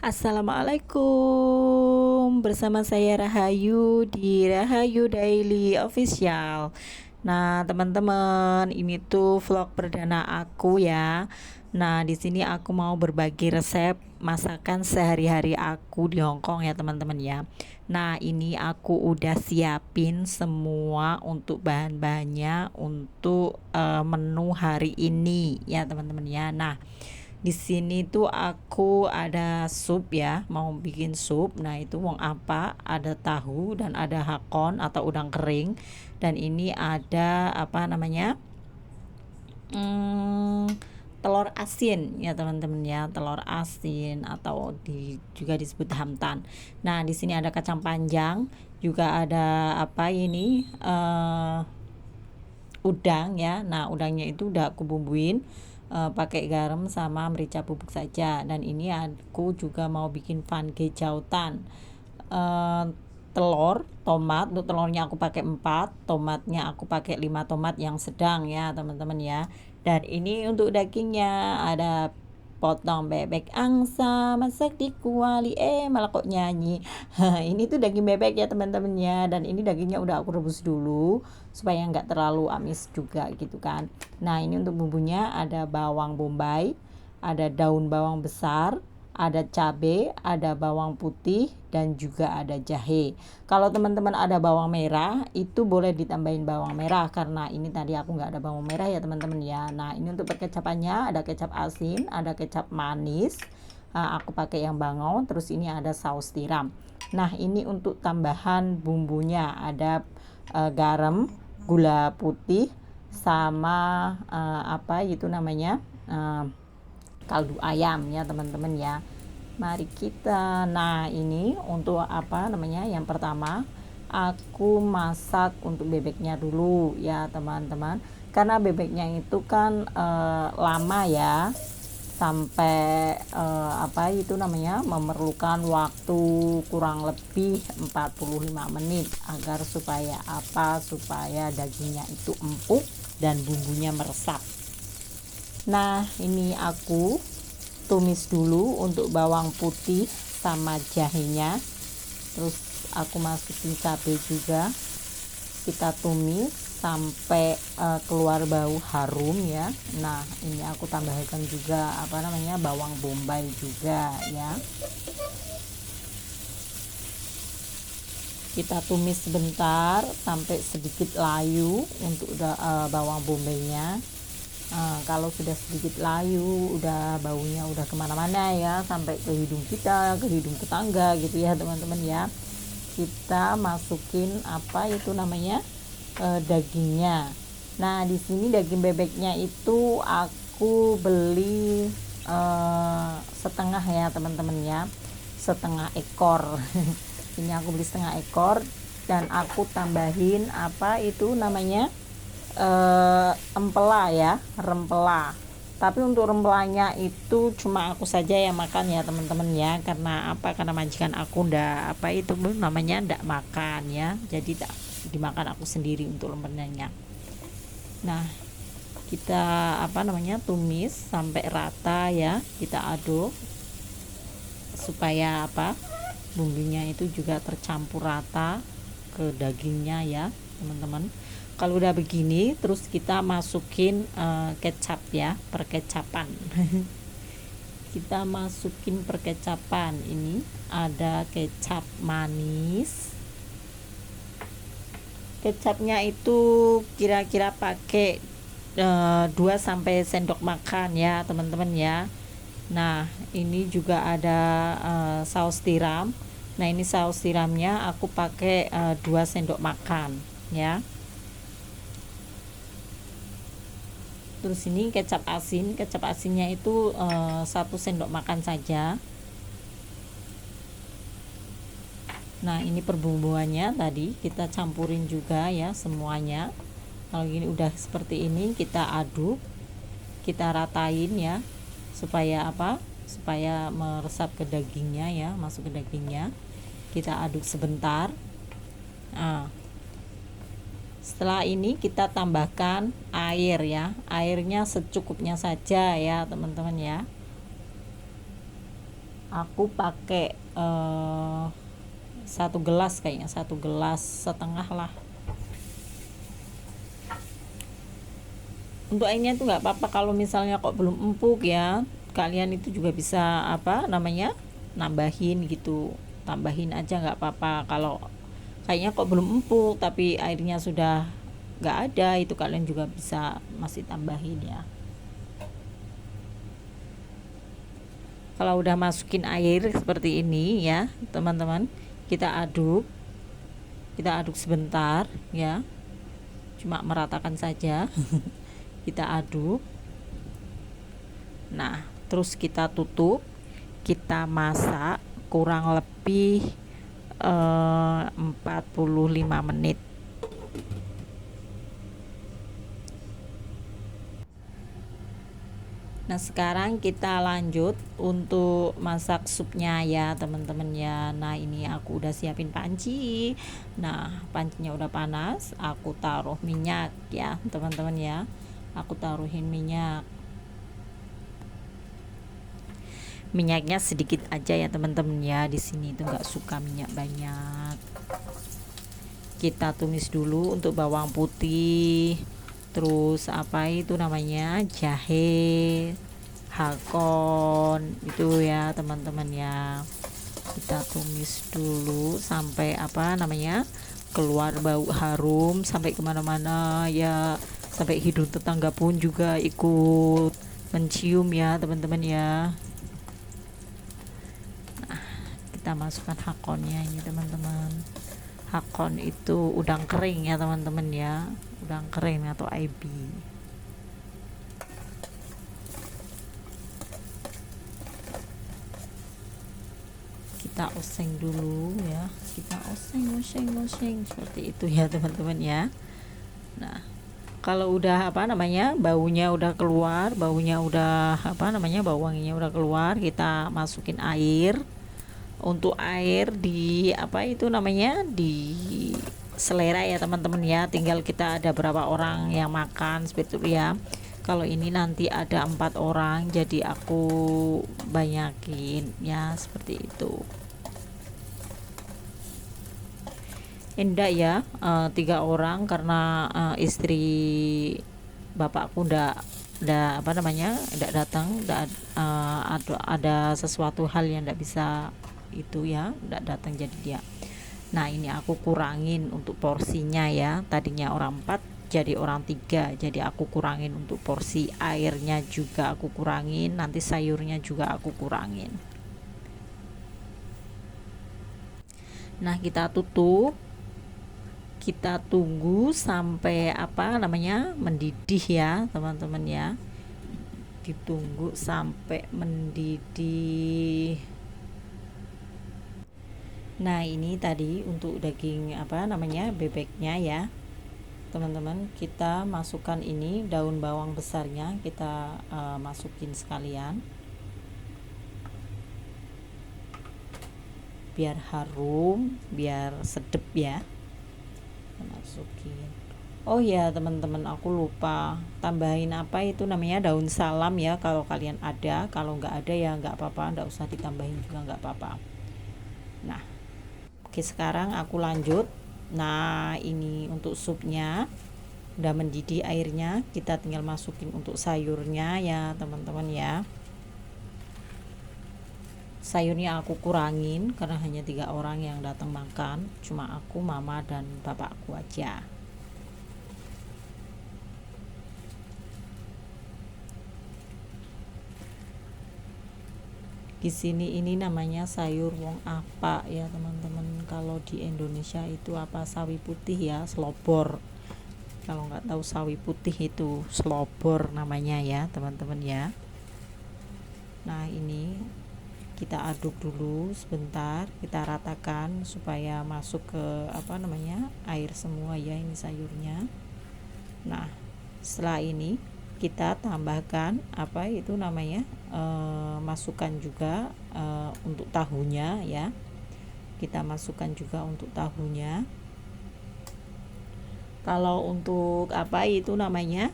Assalamualaikum, bersama saya Rahayu di Rahayu Daily Official. Nah, teman-teman, ini tuh vlog perdana aku ya. Nah, di sini aku mau berbagi resep masakan sehari-hari aku di Hong Kong ya, teman-teman ya. Nah, ini aku udah siapin semua untuk bahan-bahannya untuk menu hari ini ya, teman-teman ya. Nah, di sini tuh aku ada sup ya, mau bikin sup. Nah, itu wong apa? Ada tahu dan ada hakon atau udang kering. Dan ini ada apa namanya? Hmm, telur asin ya, teman-teman ya, telur asin atau juga disebut hamtan. Nah, di sini ada kacang panjang, juga ada apa ini? Udang ya. Nah, udangnya itu udah aku bumbuin pakai garam sama merica bubuk saja. Dan ini aku juga mau bikin vange jautan. Eh, telur, tomat. Untuk telurnya aku pakai 4, tomatnya aku pakai 5 tomat yang sedang ya, teman-teman ya. Dan ini untuk dagingnya ada potong bebek angsa masak di kuali, malah kok nyanyi. Ini tuh daging bebek ya, teman-teman ya, dan ini dagingnya udah aku rebus dulu supaya nggak terlalu amis juga gitu kan. Nah, ini untuk bumbunya ada bawang bombay, ada daun bawang besar, ada cabai, ada bawang putih, dan juga ada jahe. Kalau teman-teman ada bawang merah, itu boleh ditambahin bawang merah, karena ini tadi aku nggak ada bawang merah ya, teman-teman ya. Nah, ini untuk perkecapannya ada kecap asin, ada kecap manis. Nah, aku pakai yang bangau. Terus ini ada saus tiram. Nah, ini untuk tambahan bumbunya ada garam, gula putih, sama apa itu namanya, kaldu ayam ya, teman-teman ya. Mari kita, nah ini untuk apa namanya, yang pertama aku masak untuk bebeknya dulu ya, teman-teman, karena bebeknya itu kan lama ya, sampai apa itu namanya, memerlukan waktu kurang lebih 45 menit agar supaya apa, supaya dagingnya itu empuk dan bumbunya meresap. Nah, ini aku tumis dulu untuk bawang putih sama jahenya. Terus aku masukin cabai juga. Kita tumis sampai keluar bau harum ya. Nah, ini aku tambahkan juga apa namanya, bawang bombay juga ya. Kita tumis sebentar sampai sedikit layu untuk bawang bombaynya. Kalau sudah sedikit layu, udah baunya udah kemana-mana ya, sampai ke hidung kita, ke hidung tetangga gitu ya, teman-teman ya. Kita masukin apa itu namanya, dagingnya. Nah, di sini daging bebeknya itu aku beli setengah ya, teman-teman ya, setengah ekor. Ini aku beli setengah ekor dan aku tambahin apa itu namanya, empela ya, rempela. Tapi untuk rempelanya itu cuma aku saja yang makan ya, teman-teman ya. Karena apa, karena majikan aku ndak apa itu namanya, ndak makan ya, jadi tak dimakan aku sendiri untuk rempelanya. Nah, kita apa namanya, tumis sampai rata ya, kita aduk supaya apa, bumbunya itu juga tercampur rata ke dagingnya ya, teman-teman. Kalau udah begini, terus kita masukin kecap ya, perkecapan. Kita masukin perkecapan. Ini ada kecap manis. Kecapnya itu kira-kira pakai 2 sampai sendok makan ya, teman-teman ya. Nah, ini juga ada saus tiram. Nah, ini saus tiramnya aku pakai 2 sendok makan ya. Terus ini kecap asin, kecap asinnya itu 1 sendok makan saja. Nah, ini perbumbuannya tadi kita campurin juga ya semuanya. Kalau gini udah seperti ini, kita aduk, kita ratain ya, supaya apa, supaya meresap ke dagingnya ya, masuk ke dagingnya. Kita aduk sebentar. Nah, setelah ini kita tambahkan air ya, airnya secukupnya saja ya, teman-teman ya. aku pakai 1 gelas, kayaknya 1,5 gelas lah. Untuk airnya itu nggak apa-apa kalau misalnya kok belum empuk ya, kalian itu juga bisa apa namanya, nambahin gitu, tambahin aja nggak apa-apa. Kalau kayaknya kok belum empuk tapi airnya sudah nggak ada, itu kalian juga bisa masih tambahin ya. Kalau udah masukin air seperti ini ya teman-teman, kita aduk, sebentar ya, cuma meratakan saja. Kita aduk. Nah, terus kita tutup, kita masak kurang lebih 45 menit. Nah, sekarang kita lanjut untuk masak supnya ya teman-teman ya. Nah, ini aku udah siapin panci. Nah, pancinya udah panas, aku taruh minyak ya teman-teman ya. Aku taruhin minyak. Minyaknya sedikit aja ya teman-teman ya. Di sini itu nggak suka minyak banyak. Kita tumis dulu untuk bawang putih, terus apa itu namanya, jahe, hakon itu ya teman-teman ya. Kita tumis dulu sampai apa namanya, keluar bau harum sampai kemana-mana ya, sampai hidung tetangga pun juga ikut mencium ya teman-teman ya. Nah, kita masukkan hakonnya ini teman-teman. Hakon itu udang kering ya teman-teman ya, udang kering atau IB. Kita oseng dulu ya, kita oseng seperti itu ya teman-teman ya. Nah, kalau udah apa namanya, baunya udah keluar, baunya udah apa namanya, bau wanginya udah keluar, kita masukin air. Untuk air di apa itu namanya, di selera ya teman-teman ya, tinggal kita ada berapa orang yang makan seperti itu ya. Kalau ini nanti ada 4 orang jadi aku banyakin ya, seperti itu. Enggak ya, 3 orang karena istri bapakku ndak apa namanya, ndak datang, ada sesuatu hal yang ndak bisa itu ya, ndak datang jadi dia. Nah, ini aku kurangin untuk porsinya ya, tadinya orang 4 jadi orang 3, jadi aku kurangin untuk porsi airnya, juga aku kurangin, nanti sayurnya juga aku kurangin. Nah, kita tutup, kita tunggu sampai apa namanya, mendidih ya teman-teman ya. Ditunggu sampai mendidih. Nah, ini tadi untuk daging apa namanya, bebeknya ya teman-teman. Kita masukkan ini daun bawang besarnya, kita masukin sekalian biar harum, biar sedep ya. Masukin. Oh ya teman-teman, aku lupa tambahin apa itu namanya, daun salam ya kalau kalian ada. Kalau nggak ada ya nggak apa-apa, nggak usah ditambahin juga nggak apa-apa. Nah, oke, sekarang aku lanjut. Nah, ini untuk supnya udah mendidih airnya, kita tinggal masukin untuk sayurnya ya teman-teman ya. Sayurnya aku kurangin karena hanya 3 orang yang datang makan, cuma aku, mama, dan bapakku aja. Di sini ini namanya sayur wong apa ya teman-teman, kalau di Indonesia itu apa, sawi putih ya, selobor. Kalau nggak tahu sawi putih itu selobor namanya ya teman-teman ya. Nah, ini kita aduk dulu sebentar, kita ratakan supaya masuk ke apa namanya, air semua ya ini sayurnya. Nah, setelah ini kita tambahkan apa itu namanya, masukkan juga untuk tahunya ya, kita masukkan juga untuk tahunya. Kalau untuk apa itu namanya,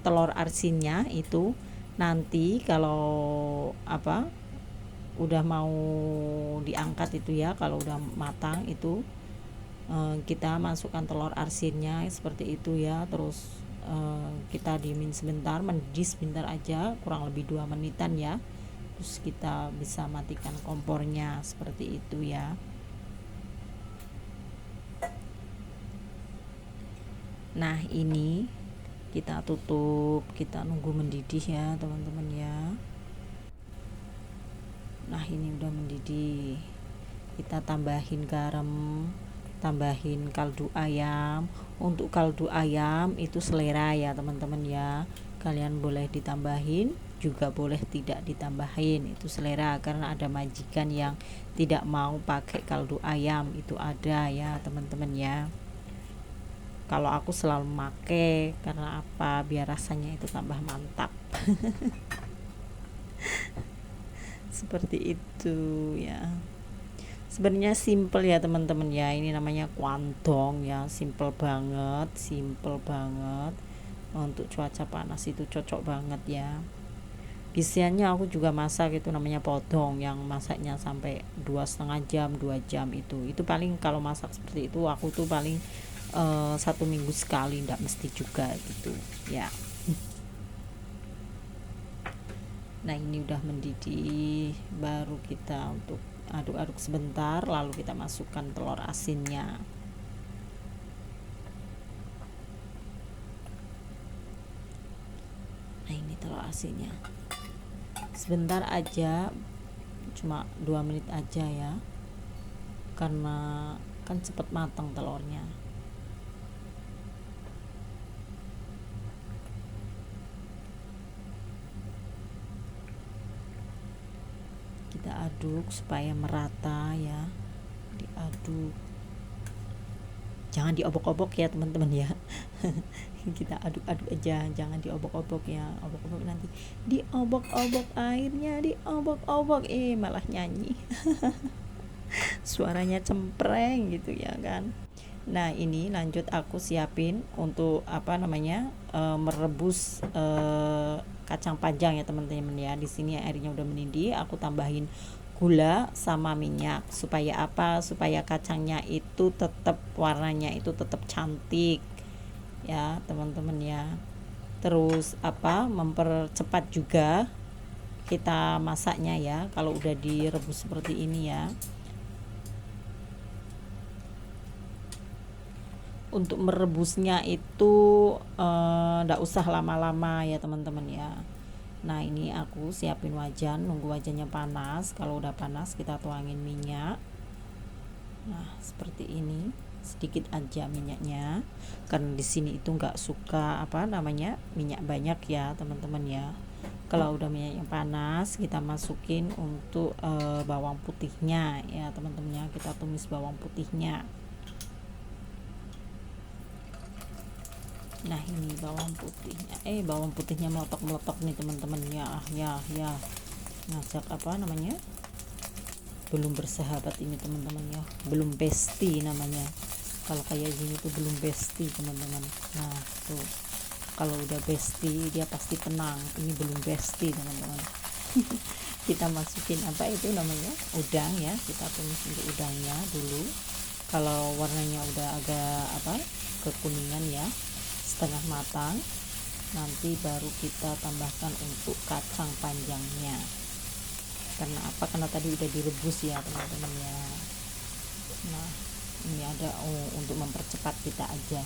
telur asinnya itu nanti kalau apa udah mau diangkat itu ya, kalau udah matang itu kita masukkan telur asinnya seperti itu ya. Terus kita diemin sebentar, mendidih sebentar aja, kurang lebih 2 menitan ya. Terus kita bisa matikan kompornya seperti itu ya. Nah, ini kita tutup, kita nunggu mendidih ya teman-teman ya. Nah, ini udah mendidih, kita tambahin garam, tambahin kaldu ayam. Untuk kaldu ayam itu selera ya teman-teman ya, kalian boleh ditambahin juga boleh tidak ditambahin, itu selera. Karena ada majikan yang tidak mau pakai kaldu ayam, itu ada ya teman-teman ya. Kalau aku selalu make, karena apa, biar rasanya itu tambah mantap. Seperti itu ya. Sebenarnya simple ya teman-teman ya, ini namanya kwandong ya, simple banget, simple banget. Untuk cuaca panas itu cocok banget ya. Biasanya aku juga masak itu namanya podong, yang masaknya sampai 2,5 jam 2 jam. Itu paling, kalau masak seperti itu aku tuh paling 1 minggu sekali, ndak mesti juga gitu ya. Nah, ini udah mendidih, baru kita untuk aduk-aduk sebentar, lalu kita masukkan telur asinnya. Nah, ini telur asinnya, sebentar aja, cuma 2 menit aja ya, karena kan cepet matang telurnya. Kita aduk supaya merata ya, diaduk, jangan diobok-obok ya teman-teman ya. Kita aduk-aduk aja, jangan diobok-obok ya. Obok-obok nanti diobok-obok airnya, diobok-obok malah nyanyi. Suaranya cempreng gitu ya kan. Nah, ini lanjut aku siapin untuk apa namanya, merebus kacang panjang ya teman-teman ya. Di sini airnya udah mendidih, aku tambahin gula sama minyak. Supaya apa? Supaya kacangnya itu tetap warnanya itu tetap cantik ya teman-teman ya. Terus apa, mempercepat juga kita masaknya ya kalau udah direbus seperti ini ya. Untuk merebusnya itu ndak usah lama-lama ya teman-teman ya. Nah, ini aku siapin wajan, nunggu wajannya panas. Kalau udah panas kita tuangin minyak. Nah, seperti ini, sedikit aja minyaknya, karena di sini itu nggak suka apa namanya minyak banyak ya teman-teman ya. Kalau udah minyaknya panas, kita masukin untuk bawang putihnya ya teman-teman ya. Kita tumis bawang putihnya. Nah, ini bawang putihnya meletok-meletok nih teman-teman ya. Ngajak apa namanya, belum bersahabat ini teman-teman ya, belum bestie namanya. Kalau kayak gini tuh belum bestie teman-teman. Nah, tuh kalau udah bestie dia pasti tenang, ini belum bestie teman-teman. Kita masukin apa itu namanya, udang ya, kita tumis untuk udangnya dulu. Kalau warnanya udah agak apa, kekuningan ya, setengah matang, nanti baru kita tambahkan untuk kacang panjangnya. Karena apa, karena tadi udah direbus ya teman-teman ya. Nah, ini ada untuk mempercepat kita aja,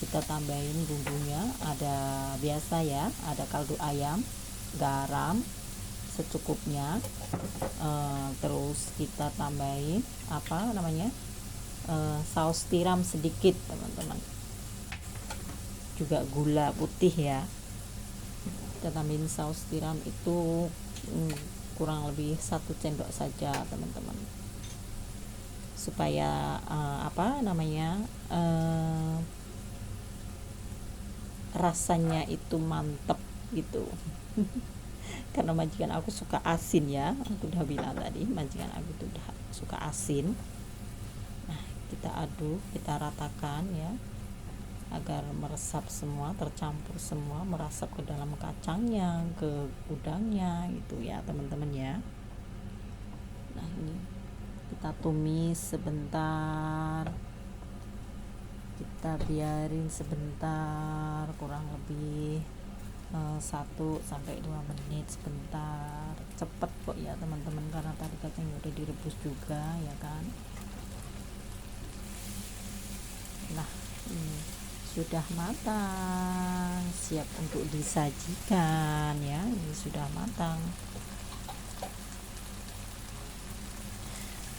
kita tambahin bumbunya. Ada biasa ya, ada kaldu ayam, garam secukupnya, terus kita tambahin apa namanya, saus tiram sedikit teman-teman, juga gula putih ya. Kita tambahin saus tiram itu kurang lebih 1 sendok saja teman-teman, supaya apa namanya, rasanya itu mantep gitu. Karena majikan aku suka asin ya, aku udah bilang tadi majikan aku tuh udah suka asin. Nah, kita aduk, kita ratakan ya, agar meresap semua, tercampur semua, merasap ke dalam kacangnya, ke udangnya gitu ya teman-teman ya. Nah ini kita tumis sebentar, kita biarin sebentar, kurang lebih 1 sampai 2 menit sebentar. Cepet kok ya teman-teman, karena tadi kacangnya udah direbus juga ya kan. Nah ini sudah matang, siap untuk disajikan ya. Ini sudah matang.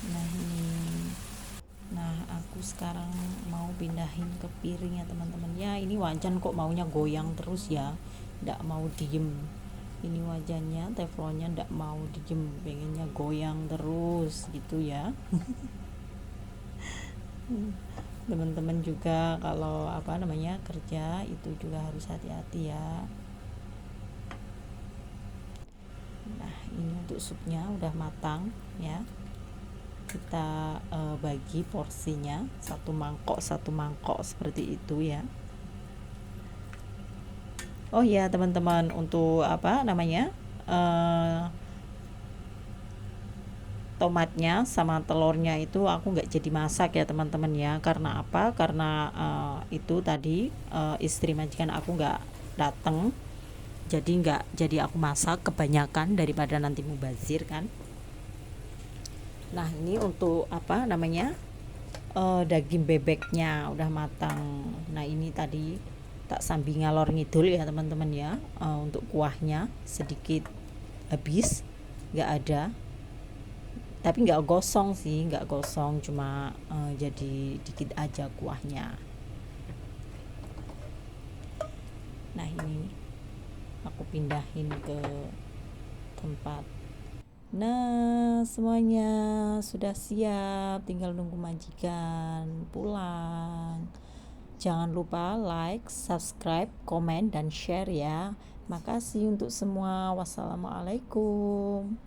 Nah ini, nah aku sekarang mau pindahin ke piring ya teman-teman ya. Ini wajan kok maunya goyang terus ya, ndak mau diem. Ini wajannya, teflonnya ndak mau diem, pengennya goyang terus gitu ya. Teman-teman juga kalau kerja itu juga harus hati-hati ya. Nah ini untuk supnya udah matang ya. Kita bagi porsinya satu mangkok seperti itu ya. Oh ya teman-teman, untuk tomatnya sama telurnya itu aku nggak jadi masak ya teman-teman ya. Karena apa? Karena itu tadi istri majikan aku nggak dateng, jadi nggak jadi aku masak kebanyakan daripada nanti mubazir kan. Nah ini untuk daging bebeknya udah matang. Nah ini tadi tak sambil ngalor ngidul ya teman-teman ya. Untuk kuahnya sedikit habis, nggak ada, tapi nggak gosong sih, nggak gosong, cuma jadi dikit aja kuahnya. Nah ini aku pindahin ke tempat. Nah semuanya sudah siap, tinggal nunggu majikan pulang. Jangan lupa like, subscribe, komen, dan share ya. Makasih untuk semua. Wassalamualaikum.